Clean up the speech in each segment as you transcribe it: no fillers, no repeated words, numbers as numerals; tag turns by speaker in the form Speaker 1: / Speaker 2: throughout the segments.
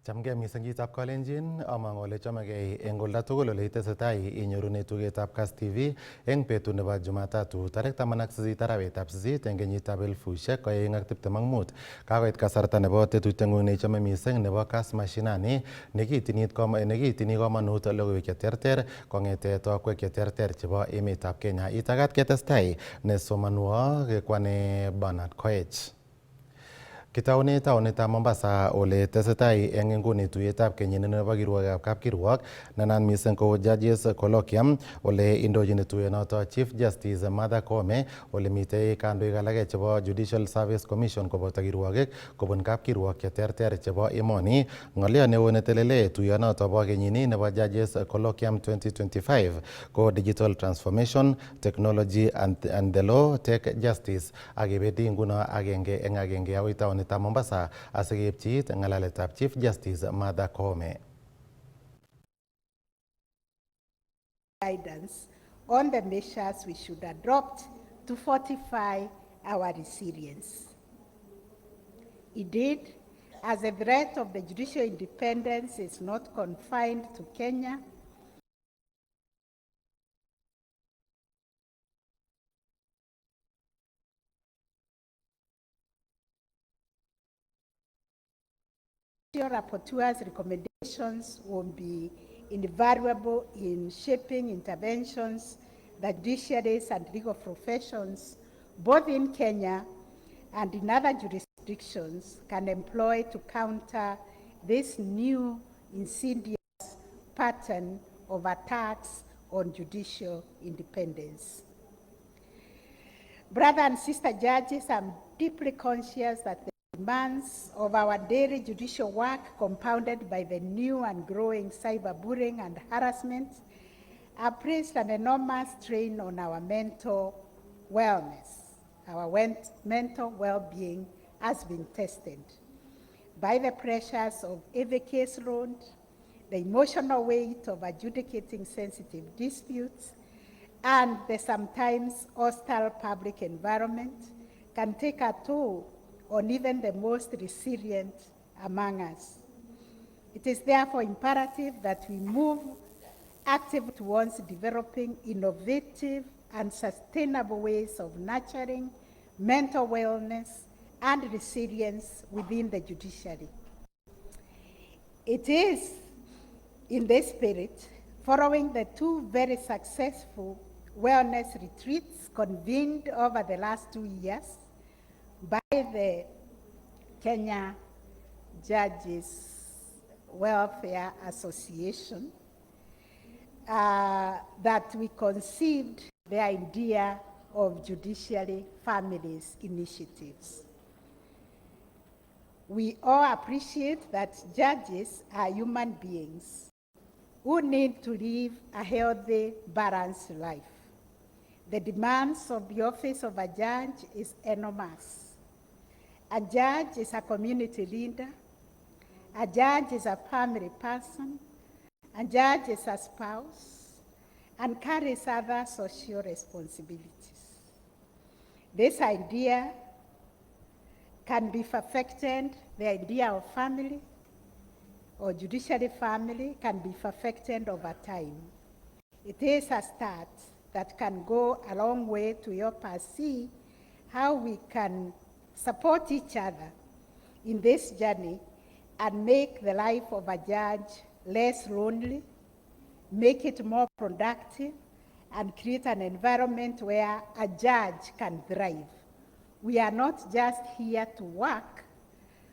Speaker 1: Chamgei mising chitab Kalenjin among ole chamegei eng olda tugul ole itesetai inyorune tugetab Kass TV eng betut nebo Jumatatu tarik 18 arawetab 8 eng kenyitab 2025. Kakoit kasarta nebo tetutieng'ung neichome mising nebo Kass Mashinani nekitini komonut logoiwek cheterter kong'ete tokwek cheterter chebo emetab Kenya. Itagat ketestai nesomanwo kekwane Bernard Koech. Kitaune taonitab Mombasa ole tesetai eng nguni tuyetab kenyini nebo kirwokikab kapkirwok nanan mising ko Judges Colloquium ole indochin tuyonoto Chief Justice Martha Koome ole mitei kandoik alake chebo Judicial Service Commission koboto kirwokik kobun kapkirwok cheterter chebo emoni. Ng'olyo neo netelele tuyonoto bo kenyini nebo Judges Colloquium 2025 ko Digital Transformation, Technology and the Law Tech Justice akebedi nguno agenge eng agenge akoi taonitab Mombasa asikepchiit ng'alaletab Chief Justice Martha Koome.
Speaker 2: Guidance on the measures we should adopt to fortify our resilience. Indeed, as the threat of the judicial independence is not confined to Kenya, your rapporteur's recommendations will be invaluable in shaping interventions that judiciaries and legal professions, both in Kenya and in other jurisdictions, can employ to counter this new insidious pattern of attacks on judicial independence. Brother and sister judges, I'm deeply conscious that the demands of our daily judicial work, compounded by the new and growing cyberbullying and harassment, have placed an enormous strain on our mental wellness. Our mental well-being has been tested by the pressures of heavy caseload, the emotional weight of adjudicating sensitive disputes, and the sometimes hostile public environment can take a toll on even the most resilient among us. It is therefore imperative that we move actively towards developing innovative and sustainable ways of nurturing mental wellness and resilience within the judiciary. It is in this spirit, following the two very successful wellness retreats convened over the last 2 years by the Kenya Judges Welfare Association, that we conceived the idea of Judiciary Families Initiatives. We all appreciate that judges are human beings who need to live a healthy, balanced life. The demands of the office of a judge is enormous. A judge is a community leader, a judge is a family person, a judge is a spouse, and carries other social responsibilities. This idea can be perfected, the idea of family or judiciary family can be perfected over time. It is a start that can go a long way to help us see how we can support each other in this journey and make the life of a judge less lonely, make it more productive, and create an environment where a judge can thrive. We are not just here to work,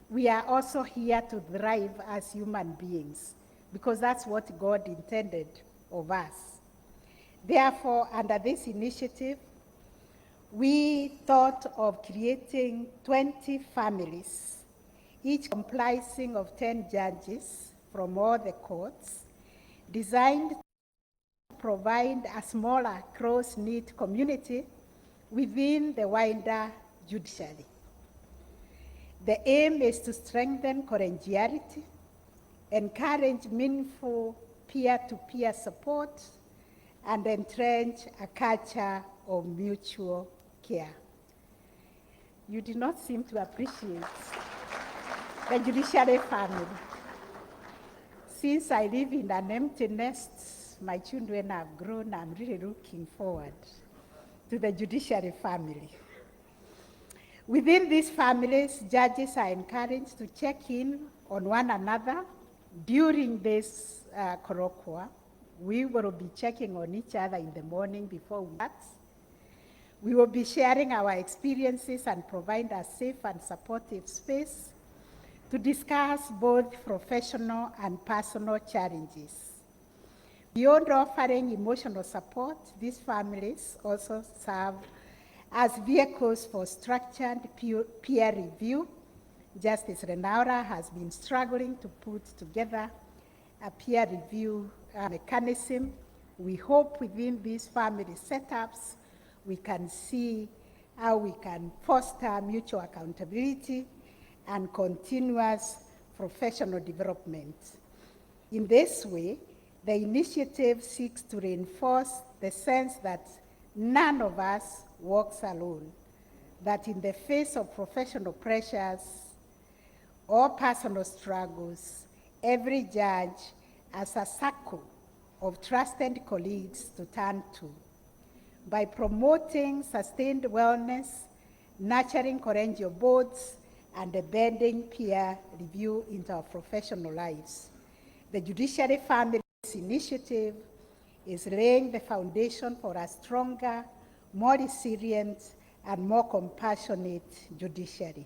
Speaker 2: we are also here to thrive as human beings, because that's what God intended of us. Therefore, under this initiative, we thought of creating 20 families, each comprising of 10 judges from all the courts, designed to provide a smaller, close-knit community within the wider judiciary. The aim is to strengthen collegiality, encourage meaningful peer-to-peer support, and entrench a culture of mutual care. You do not seem to appreciate the judiciary family. Since I live in an empty nest, my children have grown, I'm really looking forward to the judiciary family. Within these families, judges are encouraged to check in on one another during this colloquia. We will be checking on each other in the morning before we start. We will be sharing our experiences and provide a safe and supportive space to discuss both professional and personal challenges. Beyond offering emotional support, these families also serve as vehicles for structured peer review. Justice Renaura has been struggling to put together a peer review mechanism. We hope within these family setups, we can see how we can foster mutual accountability and continuous professional development. In this way, the initiative seeks to reinforce the sense that none of us walks alone, that in the face of professional pressures or personal struggles, every judge has a circle of trusted colleagues to turn to. By promoting sustained wellness, nurturing collegial boards, and embedding peer review into our professional lives, the Judiciary Families Initiative is laying the foundation for a stronger, more resilient, and more compassionate judiciary.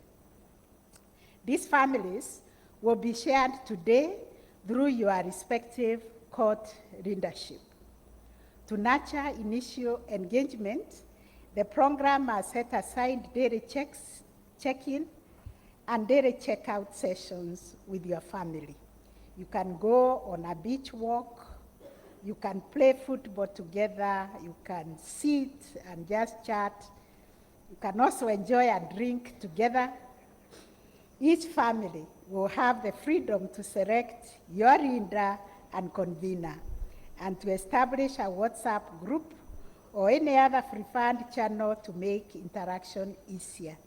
Speaker 2: These families will be shared today through your respective court leadership. To nurture initial engagement, the program has set aside daily check-in and daily check-out sessions with your family. You can go on a beach walk, you can play football together, you can sit and just chat. You can also enjoy a drink together. Each family will have the freedom to select your leader and convener, and to establish a WhatsApp group or any other preferred channel to make interaction easier.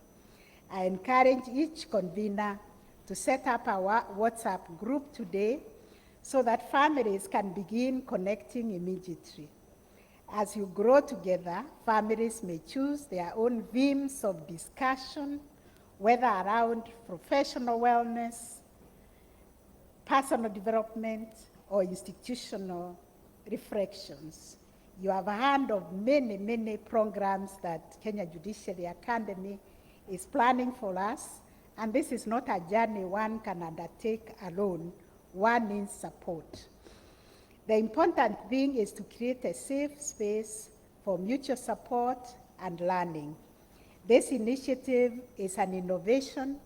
Speaker 2: I encourage each convener to set up a WhatsApp group today so that families can begin connecting immediately. As you grow together, families may choose their own themes of discussion, whether around professional wellness, personal development, or institutional reflections. You have heard of many, many programs that Kenya Judiciary Academy is planning for us, and this is not a journey one can undertake alone. One needs support. The important thing is to create a safe space for mutual support and learning. This initiative is an innovation,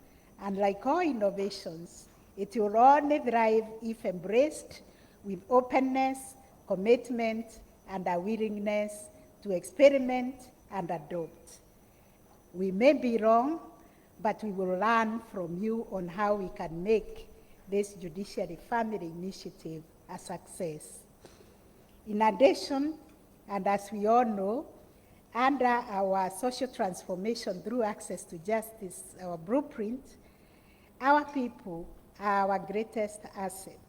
Speaker 2: and like all innovations, it will only thrive if embraced with openness, commitment, and a willingness to experiment and adopt. We may be wrong, but we will learn from you on how we can make this Judiciary Family Initiative a success. In addition, and as we all know, under our social transformation through access to justice, our blueprint, our people are our greatest asset.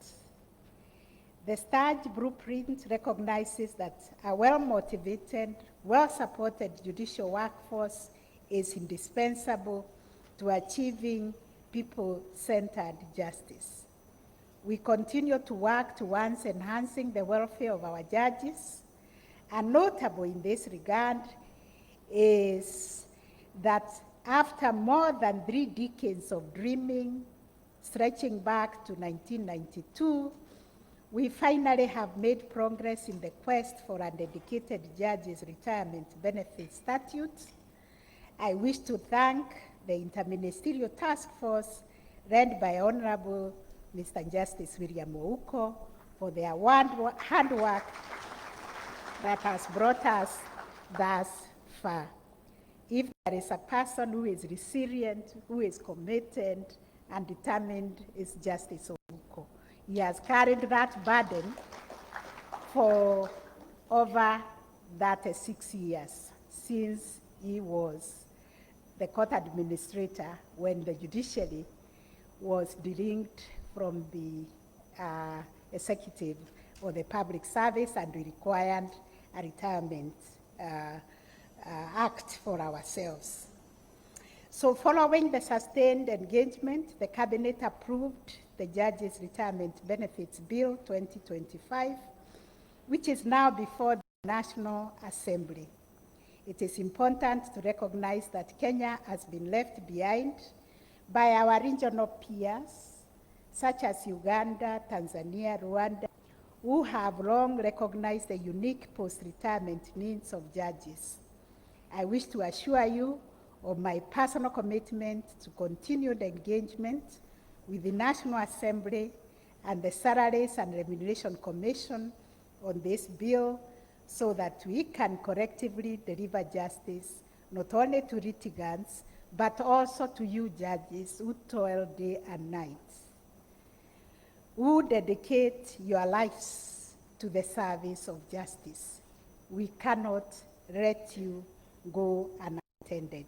Speaker 2: The STARGE blueprint recognizes that a well-motivated, well-supported judicial workforce is indispensable to achieving people-centered justice. We continue to work towards enhancing the welfare of our judges, and notable in this regard is that after more than 3 decades of dreaming, stretching back to 1992, we finally have made progress in the quest for a dedicated judge's retirement benefit statute. I wish to thank the Interministerial Task Force led by Honorable Mr. Justice William Ouko for their hard work that has brought us thus far. If there is a person who is resilient, who is committed and determined, it's Justice Ouko. He has carried that burden for over 36 years since he was the court administrator when the judiciary was delinked from the executive or the public service, and we required a retirement act for ourselves. So following the sustained engagement, the Cabinet approved the Judges' Retirement Benefits Bill 2025, which is now before the National Assembly. It is important to recognize that Kenya has been left behind by our regional peers, such as Uganda, Tanzania, Rwanda, who have long recognized the unique post-retirement needs of judges. I wish to assure you of my personal commitment to continued engagement with the National Assembly and the Salaries and Remuneration Commission on this bill so that we can collectively deliver justice not only to litigants, but also to you judges who toil day and night, who dedicate your lives to the service of justice. We cannot let you go unattended.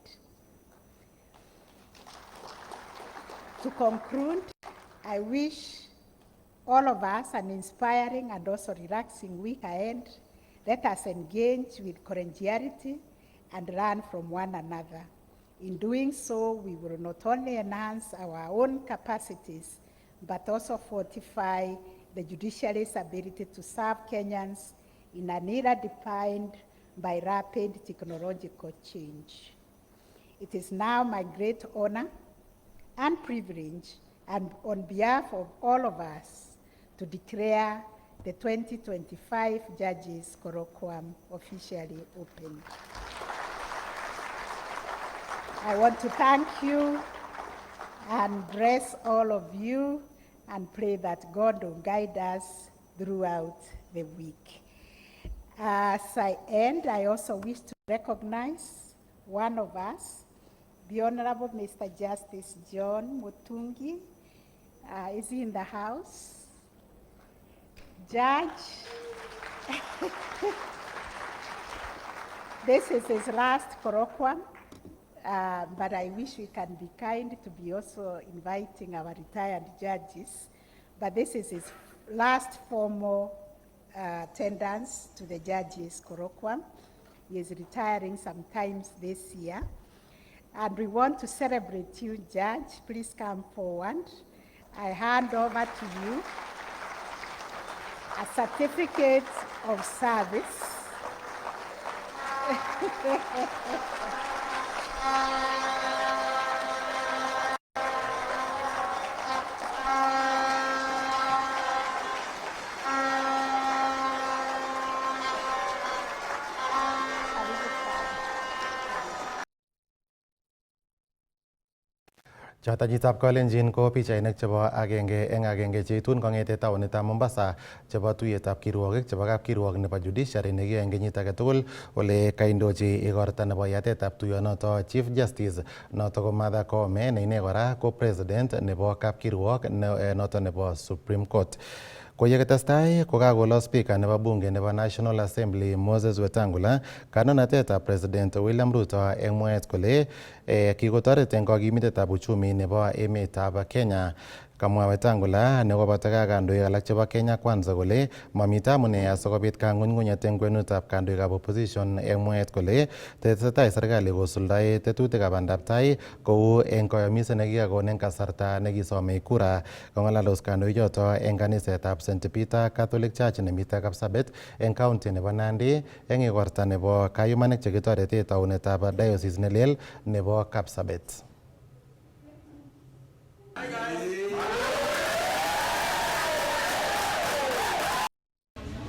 Speaker 2: To conclude, I wish all of us an inspiring and also relaxing week ahead. Let us engage with collegiality and learn from one another. In doing so, we will not only enhance our own capacities, but also fortify the judiciary's ability to serve Kenyans in an era defined by rapid technological change. It is now my great honor and privilege, and on behalf of all of us, to declare the 2025 Judges Colloquium officially open. I want to thank you and bless all of you and pray that God will guide us throughout the week. As I end, I also wish to recognize one of us, the Honorable Mr. Justice John Mutungi. Is he in the house? Judge. This is his last colloquium, but I wish we can be kind to be also inviting our retired judges. But this is his last formal attendance to the Judges Colloquium. He is retiring sometimes this year. And we want to celebrate you, Judge. Please come forward. I hand over to you a certificate of service.
Speaker 1: Chotonyitab Kalenjin ko pichainik chebo agenge eng agenge cheitun kong'ete taonitab Mombasa chebo tuiyetab kirwogik chebo kapkirwok nebo judiciary nekiyoe eng kenyit age tugul ole kaindochi igorta nebo yatetab tuiyonoto Chief Justice noto ko Martha Koome ne ine kora ko President nebo kapkirwok noto nebo Supreme Court. Ko yekatestai kokakolo Speaker nebo bunge nebo National Assembly Moses Wetangula kanonatetab President William Ruto eng mwaet kole kikotoret eng kakimitetab uchumi nebo emetab Kenya. Kamwa Wetangula nekobata kandoik alak chebo Kenya Kwanza kole mamite amune asikobit kang'unyng'unyet eng kwenutab kandoikab opposition eng mwaet kole tesetai serikali kosuldae tetutikab bandaptai kou eng koyomiset nekikakon eng kasarta nekisomei kura. Kong'alaldos kandoichoto eng kanisetab St. Peter Catholic Church nemite Kapsabet eng county nebo Nandi eng igorta nebo kayumanik chekitorete taunetab diocese nelel nebo Kapsabet.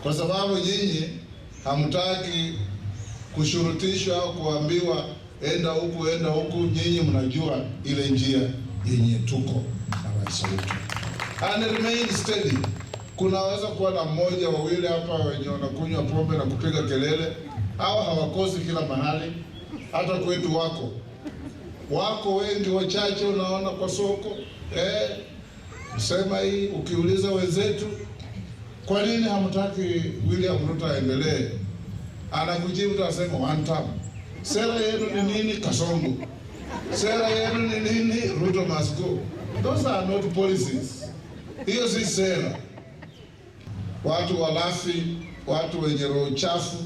Speaker 3: Kwa sababu nyinyi hamtaki kushurutishwa au kuambiwa enda huku, nyinyi mnajua ile njia yenye tuko na rais wetu. And remain steady. Kunaweza kuwa na mmoja wawili hapa wenye wanakunywa pombe na kupiga kelele, au hawakosi kila mahali, hata kwetu wako wengi, wachache unaona kwa soko. Sema hii, ukiuliza wenzetu kwa nini hamtaki William Ruto aendelee, anakujibu tutasema one term. Sera yenu ni nini? Kasongo. Sera yenu ni nini? Ruto must go. Those are not policies. Hiyo si sera. watu walafi, watu wenye roho chafu.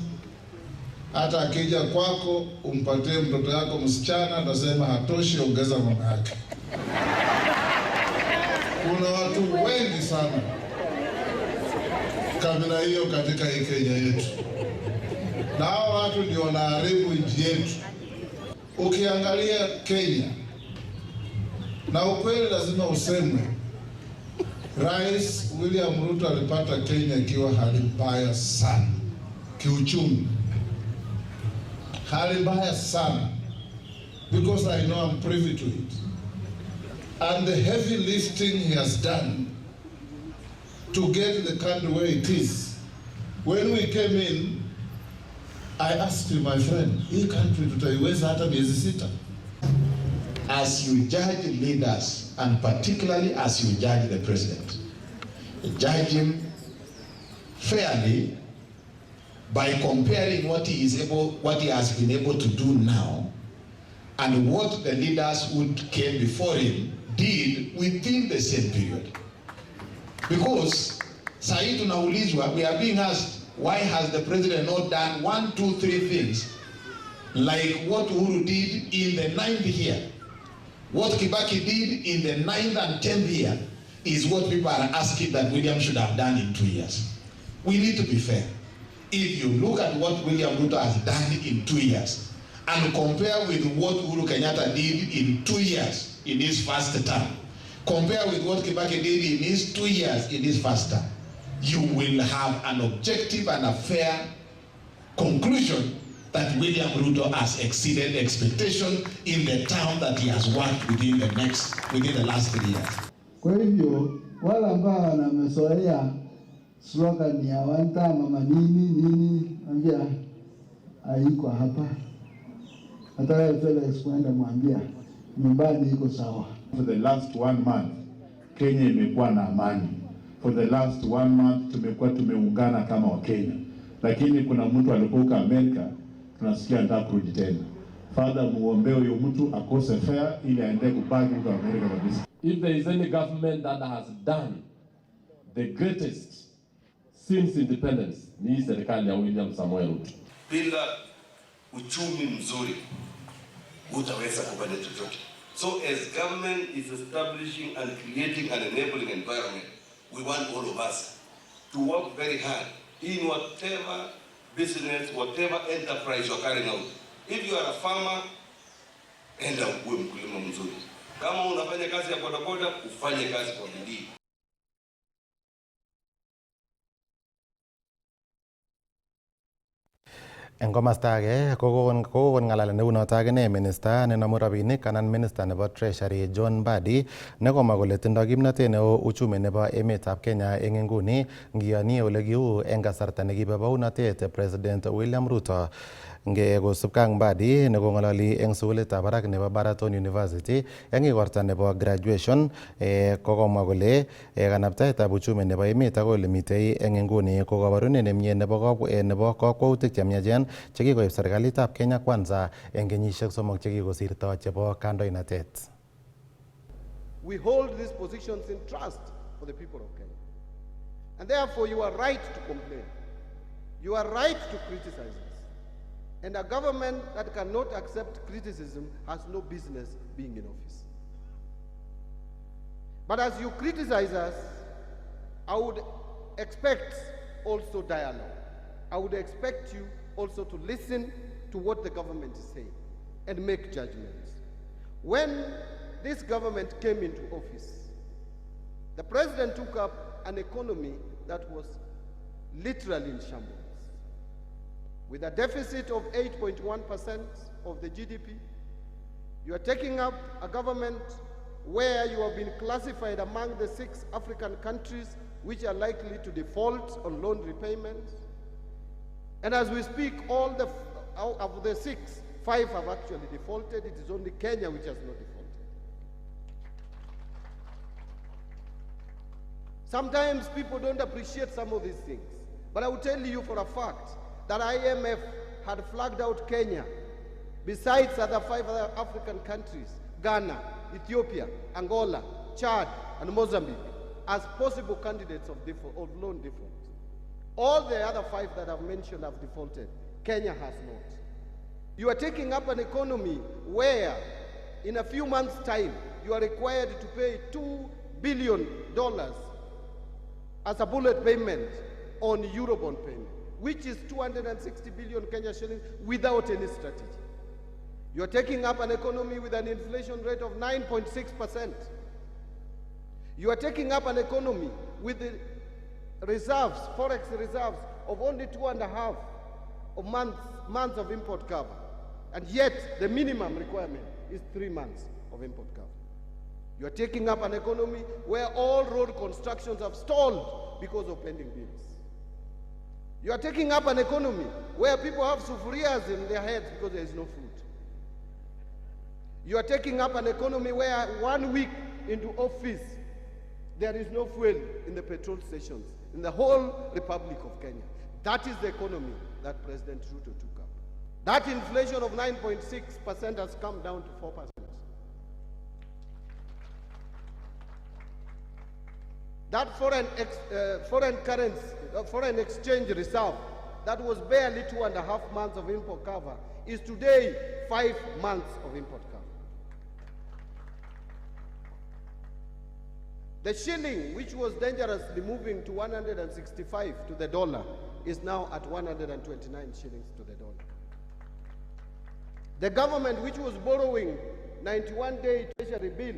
Speaker 3: Hata akija kwako umpatie mtoto yako msichana, atasema hatoshi, ongeza mama yake. Kuna watu wengi sana kabila hiyo katika hii Kenya yetu, na hao watu ndio wanaharibu nchi yetu. Ukiangalia Kenya, na ukweli lazima usemwe, Rais William Ruto alipata Kenya ikiwa hali mbaya sana kiuchumi, hali mbaya sana, because I know I'm privy to it. And the heavy lifting he has done to get the country where it is. When we came in, I asked him, my friend, hii country tutaiweza hata miezi 6?
Speaker 4: As you judge leaders, and particularly as you judge the president, judge him fairly by comparing what he has been able to do now and what the leaders who came before him did within the same period. Because sahi tunaulizwa, we are being asked, why has the president not done 1, 2, 3 things like what Uhuru did in the 9th year? What Kibaki did in the 9th and 10th year is what people are asking that William should have done in 2 years. We need to be fair. If you look at what William Ruto has done in 2 years and compare with what Uhuru Kenyatta did in 2 years in his first term, compare with what Kibaki did in his 2 years in his first term, you will have an objective and a fair conclusion that William Ruto has exceeded expectation in the term that he has worked within the last 3 years.
Speaker 5: Kwa hivyo wala ambao wamezoea slogan ya one time mama nini ambia haiko hapa. Hata wewe Felix kwenda mwambia nyumbani iko sawa.
Speaker 6: For the last 1 month Kenya imekuwa na amani. For the last 1 month tumekuwa tumeungana kama Wakenya. Lakini kuna mtu alipoka Amerika, tunasikia anataka kurudi tena. Father, muombe huyo mtu akose fare ili aende kubaki huko Amerika kabisa.
Speaker 7: If there is any government that has done the greatest since independence, ni serikali ya William Samoei Ruto.
Speaker 8: Bila uchumi mzuri utaweza kupata chochote. So as government is establishing and creating an enabling environment, we want all of us to work very hard in whatever business, whatever enterprise you are carrying out. If you are a farmer, enda uwe mkulima mzuri. Kama unafanya kazi ya bodaboda, ufanye kazi kwa bidii.
Speaker 1: En komosta age kokon ng'alalet neunoto akine minista nenomu rabinik anan minista nebo Treasury John Mbadi nekomwa kole tindoi kimnotet neo uchumi nebo emetab Kenya eng inguni ngiyoni ole kiu eng kasarta nekibe bounatet President William Ruto. Kosubkei ak Mbadi nekong'ololi eng sukulitab barak nebo Baraton University eng igorta nebo graduation kokomwa kole kanabtaetab uchumi nebo emet ak ole mitei eng inguni ko kabarunet nemie nebo kakwautik chemiachen chekikoib serikalitab Kenya Kwanza eng kenyisiek 3 chekikosirto chebo kandoinatet.
Speaker 9: We hold these positions in trust for the people of Kenya. And therefore you are right to complain. You are right to criticize us. And a government that cannot accept criticism has no business being in office. But as you criticize us, I would expect also dialogue. I would expect you also to listen to what the government is saying and make judgments. When this government came into office, the president took up an economy that was literally in shambles. With a deficit of 8.1% of the GDP, you are taking up a government where you have been classified among the 6 African countries which are likely to default on loan repayments. And as we speak, out of the 6, 5 have actually defaulted. It is only Kenya which has not defaulted. Sometimes people don't appreciate some of these things. But I will tell you for a fact that IMF had flagged out Kenya, besides other 5 other African countries, Ghana, Ethiopia, Angola, Chad, and Mozambique, as possible candidates of loan default. All the other 5 that I've mentioned have defaulted. Kenya has not. You are taking up an economy where in a few months' time, you are required to pay $2 billion as a bullet payment on Eurobond payment, which is 260 billion Kenya shillings without any strategy. You are taking up an economy with an inflation rate of 9.6%. You are taking up an economy with the reserves, forex reserves of only 2.5 months of import cover. And yet the minimum requirement is 3 months of import cover. You are taking up an economy where all road constructions have stalled because of pending bills. You are taking up an economy where people have sufurias in their heads because there is no food. You are taking up an economy where 1 week into office, there is no fuel in the petrol stations in the whole Republic of Kenya. That is the economy that President Ruto took up. That inflation of 9.6% has come down to 4%. That foreign exchange reserve that was barely 2.5 months of import cover is today 5 months of import cover. The shilling, which was dangerously moving to 165 to the dollar, is now at 129 shillings to the dollar. The government, which was borrowing 91-day treasury bill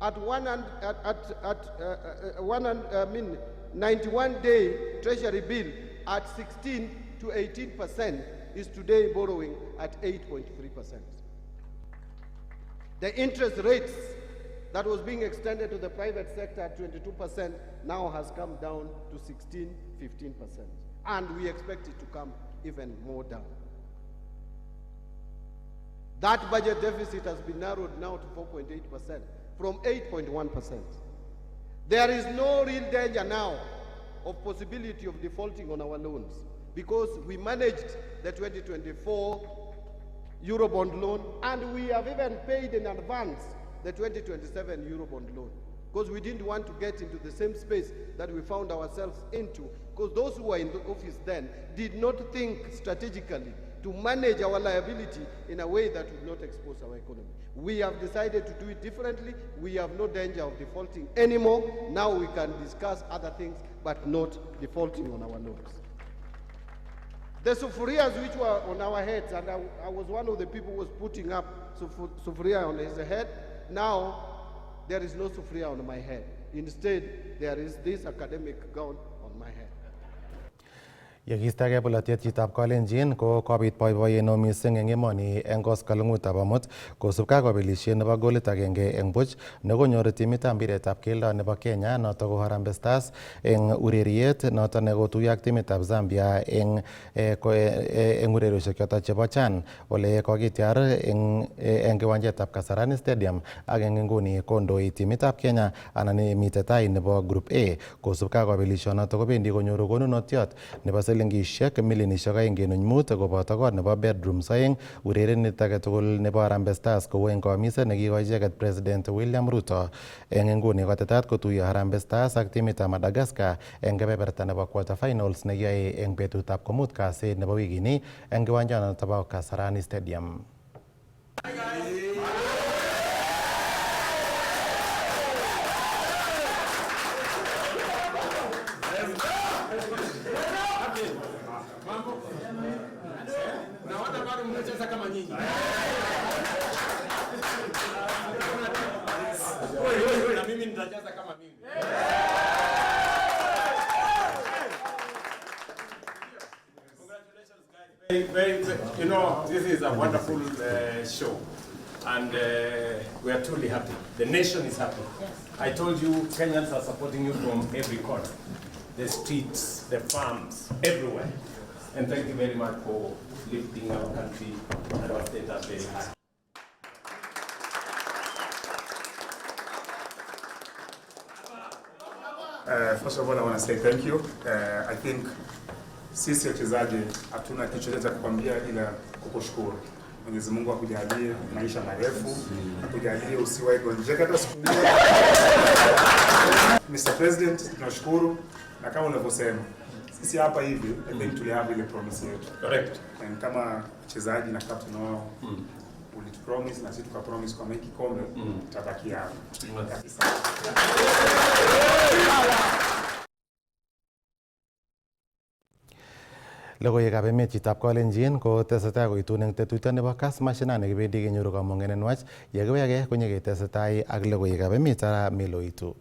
Speaker 9: at 91-day treasury bill at 16 to 18%, is today borrowing at 8.3%. The interest rates that was being extended to the private sector at 22% now has come down to 16, 15%. And we expect it to come even more down. That budget deficit has been narrowed now to 4.8% from 8.1%. There is no real danger now of possibility of defaulting on our loans because we managed the 2024 Eurobond loan and we have even paid in advance the 2027 Eurobond loan because we didn't want to get into the same space that we found ourselves into because those who were in the office then did not think strategically to manage our liability in a way that would not expose our economy. We have decided to do it differently. We have no danger of defaulting anymore. Now we can discuss other things, but not defaulting on our loans. The sufurias which were on our heads, and I was one of the people who was putting up sufuria on his head. Now, there is no sufuria on my head. Instead, there is this academic gown on my head.
Speaker 1: Yekiistagei polatet chitab Kalenjin ko kobit boiboiyet neo missing eng emoni eng koskoleng'utab amut kosubkei ak kabelisiet nebo golit 1-0 nekonyor timitab mpiretab keldo nebo Kenya noto ko Harambee Stars eng ureriet noto nekotuiyo ak timitab Zambia eng ureriosiek choto chebo CHAN ole kokityar eng kiwanjetab Kasarani Stadium ak eng nguni kondoi timitab Kenya anan mitei tai nebo Group A kosubkei ak kabelisionoto kobendi konyoru konunotiot nebo silingishek milionishek 2.5 koboto kot nebo bedrooms 2 urerenet age tugul nebo Harambee Stars kou eng komiset nekikoi icheket President William Ruto. Eng nguni kotetat kotuiyo Harambee Stars ak timitab Madagascar eng kebeberta nebo quarter finals nekiyoe eng betutab komut kasit nebo wikini eng kiwanjanoto bo Kasarani Stadium.
Speaker 10: You know, this is a wonderful show, and we are truly happy. The nation is happy. Yes. I told you, Kenyans are supporting you from every corner, the streets, the farms, everywhere. And thank you very much for lifting our country and our status very high.
Speaker 11: First of all, I want to say thank you. I think sisi wachezaji hatuna kitu chochote cha kukwambia ila kukushukuru. Mwenyezi Mungu akujalie maisha marefu, akujalie usiwahi gonjeka hata siku moja. Mr. President, tunashukuru na kama unavyosema, sisi hapa hivi I think tulihavi ile promise yetu.
Speaker 10: Correct.
Speaker 11: And kama wachezaji na captain wao ulitupromise na sisi tukapromise kwa hiki kombe tutabaki hapa.
Speaker 1: Logoiwekab emet chitab Kalenjin ko tesetai koitu eng tetutiet nebo Kass Mashinani kibendi kenyoru kamung'et nenwach yekiwege konyeketesetai ak logoiwekab emet Sara Miloitu.